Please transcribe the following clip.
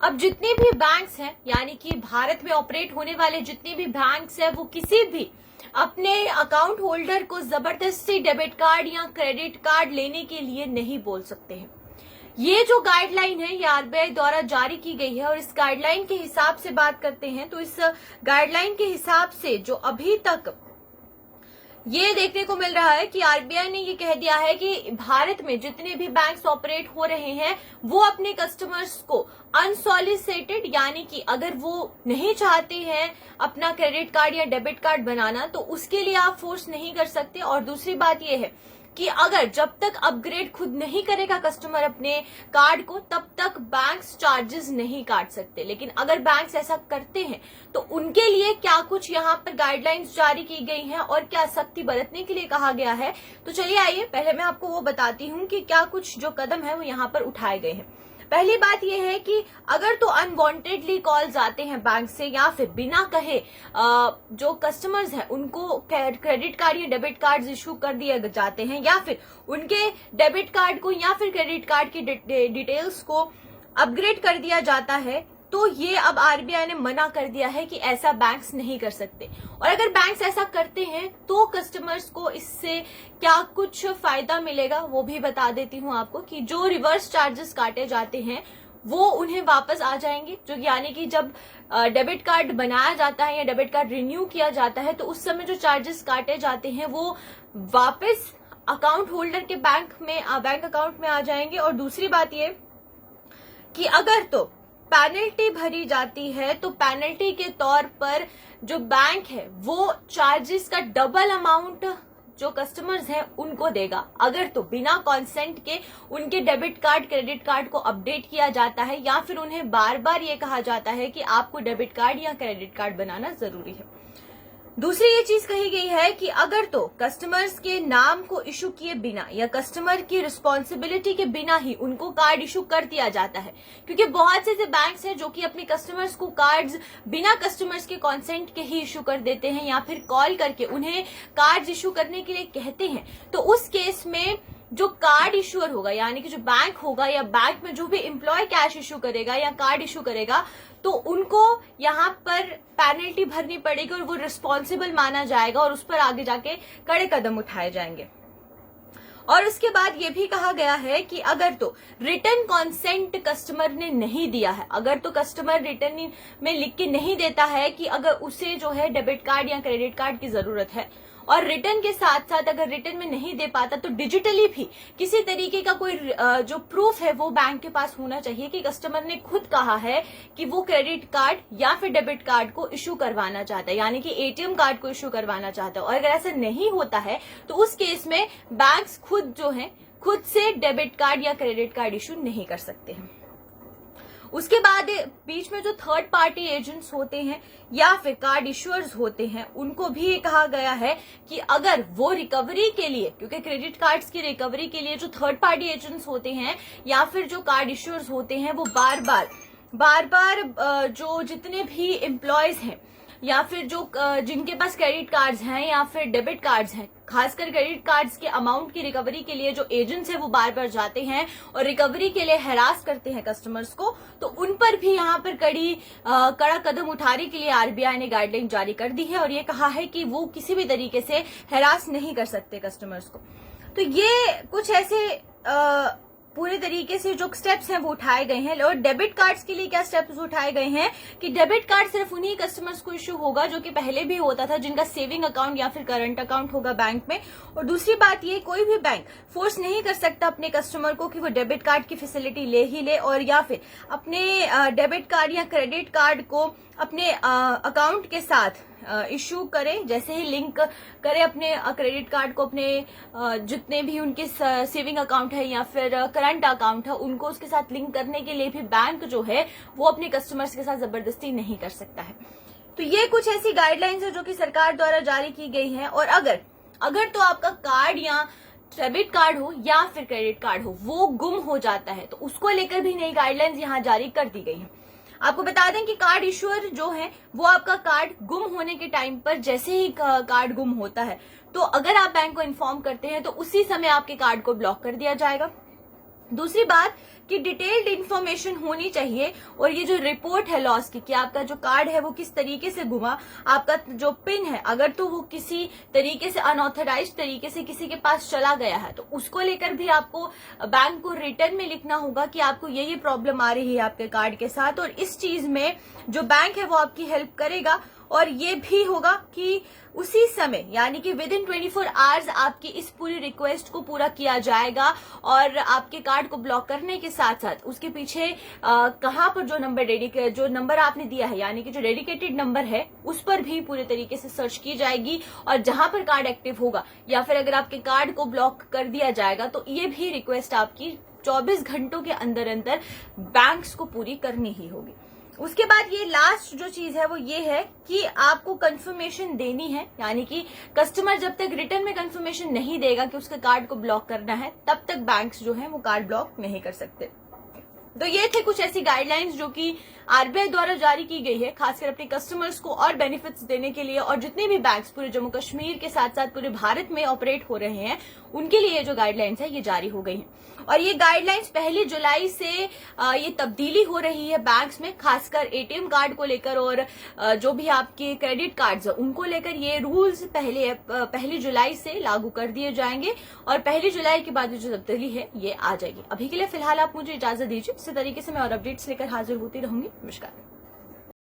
अब जितने भी बैंक्स हैं, यानी कि भारत में ऑपरेट होने वाले जितने भी बैंक्स हैं, वो किसी भी अपने अकाउंट होल्डर को जबरदस्ती डेबिट कार्ड या क्रेडिट कार्ड लेने के लिए नहीं बोल सकते हैं। ये जो गाइडलाइन है ये आरबीआई द्वारा जारी की गई है और इस गाइडलाइन के हिसाब से बात करते हैं तो इस गाइडलाइन के हिसाब से जो अभी तक ये देखने को मिल रहा है कि आरबीआई ने ये कह दिया है कि भारत में जितने भी बैंक्स ऑपरेट हो रहे हैं वो अपने कस्टमर्स को अनसॉलिसिटेड, यानी कि अगर वो नहीं चाहते हैं अपना क्रेडिट कार्ड या डेबिट कार्ड बनाना तो उसके लिए आप फोर्स नहीं कर सकते। और दूसरी बात ये है कि अगर जब तक अपग्रेड खुद नहीं करेगा कस्टमर अपने कार्ड को तब तक बैंक्स चार्जेस नहीं काट सकते। लेकिन अगर बैंक्स ऐसा करते हैं तो उनके लिए क्या कुछ यहाँ पर गाइडलाइंस जारी की गई हैं और क्या सख्ती बरतने के लिए कहा गया है, तो चलिए आइए पहले मैं आपको वो बताती हूँ कि क्या कुछ जो कदम है वो यहाँ पर उठाए गए हैं। पहली बात यह है कि अगर तो अनवांटेडली कॉल्स आते हैं बैंक से या फिर बिना कहे जो कस्टमर्स हैं उनको क्रेडिट कार्ड या डेबिट कार्ड इशू कर दिए जाते हैं या फिर उनके डेबिट कार्ड को या फिर क्रेडिट कार्ड की डिटेल्स को अपग्रेड कर दिया जाता है, तो ये अब आरबीआई ने मना कर दिया है कि ऐसा बैंक्स नहीं कर सकते। और अगर बैंक्स ऐसा करते हैं तो कस्टमर्स को इससे क्या कुछ फायदा मिलेगा वो भी बता देती हूँ आपको कि जो रिवर्स चार्जेस काटे जाते हैं वो उन्हें वापस आ जाएंगे, जो यानी कि जब डेबिट कार्ड बनाया जाता है या डेबिट कार्ड रिन्यू किया जाता है तो उस समय जो चार्जेस काटे जाते हैं वो वापस अकाउंट होल्डर के बैंक अकाउंट में आ जाएंगे। और दूसरी बात ये कि अगर तो पेनल्टी भरी जाती है तो पेनल्टी के तौर पर जो बैंक है वो चार्जेस का डबल अमाउंट जो कस्टमर्स हैं उनको देगा अगर तो बिना कॉन्सेंट के उनके डेबिट कार्ड क्रेडिट कार्ड को अपडेट किया जाता है या फिर उन्हें बार बार ये कहा जाता है कि आपको डेबिट कार्ड या क्रेडिट कार्ड बनाना जरूरी है। दूसरी ये चीज कही गई है कि अगर तो कस्टमर्स के नाम को इशू किए बिना या कस्टमर की रिस्पॉन्सिबिलिटी के बिना ही उनको कार्ड इशू कर दिया जाता है, क्योंकि बहुत से ऐसे बैंक्स हैं जो कि अपने कस्टमर्स को कार्ड्स बिना कस्टमर्स के कॉन्सेंट के ही इशू कर देते हैं या फिर कॉल करके उन्हें कार्ड्स इशू करने के लिए कहते हैं, तो उस केस में जो कार्ड इशूअर होगा यानी कि जो बैंक होगा या बैंक में जो भी एम्प्लॉय कैश इशू करेगा या कार्ड इशू करेगा तो उनको यहाँ पर पेनल्टी भरनी पड़ेगी और वो रिस्पॉन्सिबल माना जाएगा और उस पर आगे जाके कड़े कदम उठाए जाएंगे। और उसके बाद ये भी कहा गया है कि अगर तो रिटर्न कॉन्सेंट कस्टमर ने नहीं दिया है, अगर तो कस्टमर रिटर्न में लिख के नहीं देता है कि अगर उसे जो है डेबिट कार्ड या क्रेडिट कार्ड की जरूरत है और रिटर्न के साथ साथ अगर रिटर्न में नहीं दे पाता तो डिजिटली भी किसी तरीके का कोई जो प्रूफ है वो बैंक के पास होना चाहिए कि कस्टमर ने खुद कहा है कि वो क्रेडिट कार्ड या फिर डेबिट कार्ड को इशू करवाना चाहता है, यानी कि एटीएम कार्ड को इशू करवाना चाहता है। और अगर ऐसा नहीं होता है तो उस केस में बैंक्स खुद जो है खुद से डेबिट कार्ड या क्रेडिट कार्ड इशू नहीं कर सकते हैं। उसके बाद बीच में जो थर्ड पार्टी एजेंट्स होते हैं या फिर कार्ड इश्यूअर्स होते हैं उनको भी ये कहा गया है कि अगर वो रिकवरी के लिए, क्योंकि क्रेडिट कार्ड्स की रिकवरी के लिए जो थर्ड पार्टी एजेंट्स होते हैं या फिर जो कार्ड इश्यूअर्स होते हैं वो बार बार जो जितने भी एम्प्लॉयज हैं या फिर जो जिनके पास क्रेडिट कार्ड्स हैं या फिर डेबिट कार्ड्स हैं, खासकर क्रेडिट कार्ड्स के अमाउंट की रिकवरी के लिए जो एजेंट्स हैं वो बार बार जाते हैं और रिकवरी के लिए हैरास करते हैं कस्टमर्स को, तो उन पर भी यहाँ पर कड़ा कदम उठाने के लिए आरबीआई ने गाइडलाइन जारी कर दी है और ये कहा है कि वो किसी भी तरीके से हैरास नहीं कर सकते कस्टमर्स को। तो ये कुछ ऐसे पूरे तरीके से जो स्टेप्स हैं वो उठाए गए हैं। और डेबिट कार्ड्स के लिए क्या स्टेप्स उठाए गए हैं कि डेबिट कार्ड सिर्फ उन्हीं कस्टमर्स को इश्यू होगा जो कि पहले भी होता था, जिनका सेविंग अकाउंट या फिर करंट अकाउंट होगा बैंक में। और दूसरी बात ये, कोई भी बैंक फोर्स नहीं कर सकता अपने कस्टमर को कि वो डेबिट कार्ड की फैसिलिटी ले ही ले और या फिर अपने डेबिट कार्ड या क्रेडिट कार्ड को अपने अकाउंट के साथ इशू करे, जैसे ही लिंक करे अपने क्रेडिट कार्ड को अपने जितने भी उनके सेविंग अकाउंट है या फिर करंट अकाउंट है उनको उसके साथ लिंक करने के लिए भी बैंक जो है वो अपने कस्टमर्स के साथ जबरदस्ती नहीं कर सकता है। तो ये कुछ ऐसी गाइडलाइंस है जो कि सरकार द्वारा जारी की गई है। और अगर तो आपका कार्ड या डेबिट कार्ड हो या फिर क्रेडिट कार्ड हो वो गुम हो जाता है तो उसको लेकर भी नई गाइडलाइंस यहाँ जारी कर दी गई है। आपको बता दें कि कार्ड इश्यूअर जो है वो आपका कार्ड गुम होने के टाइम पर जैसे ही कार्ड गुम होता है तो अगर आप बैंक को इन्फॉर्म करते हैं तो उसी समय आपके कार्ड को ब्लॉक कर दिया जाएगा। दूसरी बात कि डिटेल्ड इंफॉर्मेशन होनी चाहिए। और ये जो रिपोर्ट है लॉस की कि आपका जो कार्ड है वो किस तरीके से घुमा, आपका जो पिन है अगर तो वो किसी तरीके से अनऑथराइज्ड तरीके से किसी के पास चला गया है तो उसको लेकर भी आपको बैंक को रिटर्न में लिखना होगा कि आपको ये प्रॉब्लम आ रही है आपके कार्ड के साथ। और इस चीज में जो बैंक है वो आपकी हेल्प करेगा। और ये भी होगा कि उसी समय यानी कि विद इन 24 आवर्स आपकी इस पूरी रिक्वेस्ट को पूरा किया जाएगा। और आपके कार्ड को ब्लॉक करने के साथ साथ उसके पीछे कहां पर जो नंबर आपने दिया है यानी कि जो डेडिकेटेड नंबर है उस पर भी पूरे तरीके से सर्च की जाएगी। और जहां पर कार्ड एक्टिव होगा या फिर अगर आपके कार्ड को ब्लॉक कर दिया जाएगा तो ये भी रिक्वेस्ट आपकी 24 घंटों के अंदर अंदर बैंक्स को पूरी करनी ही होगी। उसके बाद ये लास्ट जो चीज है वो ये है कि आपको कंफर्मेशन देनी है, यानी कि कस्टमर जब तक रिटर्न में कंफर्मेशन नहीं देगा कि उसके कार्ड को ब्लॉक करना है तब तक बैंक्स जो है वो कार्ड ब्लॉक नहीं कर सकते। तो ये थे कुछ ऐसी गाइडलाइंस जो कि आरबीआई द्वारा जारी की गई है खासकर अपने कस्टमर्स को और बेनिफिट्स देने के लिए। और जितने भी बैंक्स पूरे जम्मू कश्मीर के साथ साथ पूरे भारत में ऑपरेट हो रहे हैं उनके लिए जो गाइडलाइंस है ये जारी हो गई है। और ये गाइडलाइंस 1 जुलाई से ये तब्दीली हो रही है बैंक्स में, खासकर एटीएम कार्ड को लेकर और जो भी आपके क्रेडिट कार्ड्स है उनको लेकर ये रूल्स 1 जुलाई से लागू कर दिए जाएंगे। और 1 जुलाई के बाद जो तब्दीली है ये आ जाएगी। अभी के लिए फिलहाल आप मुझे इजाजत दीजिए, इसी तरीके से मैं और अपडेट्स लेकर हाजिर होती रहूंगी। नमस्कार।